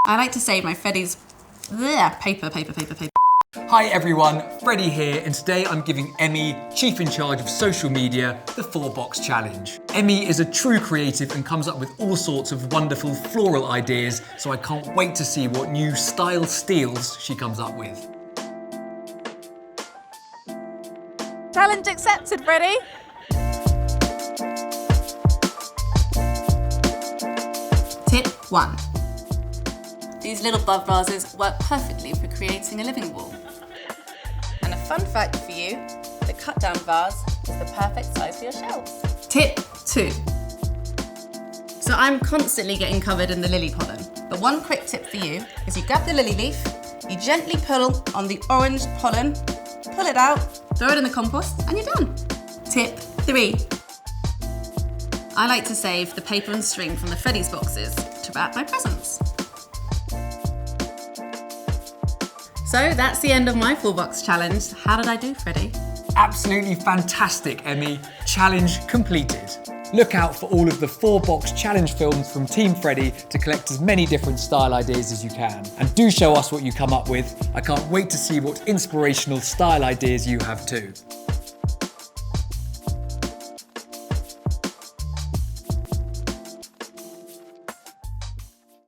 I like to save my Freddy's paper. Hi everyone, Freddie here, and today I'm giving Emmy, chief in charge of social media, the 4-box challenge. Emmy is a true creative and comes up with all sorts of wonderful floral ideas, so I can't wait to see what new style steals she comes up with. Challenge accepted, Freddie. Tip 1. These little bud vases work perfectly for creating a living wall. And a fun fact for you, the cut down vase is the perfect size for your shelves. Tip 2. So I'm constantly getting covered in the lily pollen, but one quick tip for you is you grab the lily leaf, you gently pull on the orange pollen, pull it out, throw it in the compost, and you're done. Tip 3. I like to save the paper and string from the Freddy's boxes to wrap my presents. So that's the end of my 4-box challenge. How did I do, Freddie? Absolutely fantastic, Emmy. Challenge completed. Look out for all of the 4-box challenge films from Team Freddie to collect as many different style ideas as you can. And do show us what you come up with. I can't wait to see what inspirational style ideas you have too.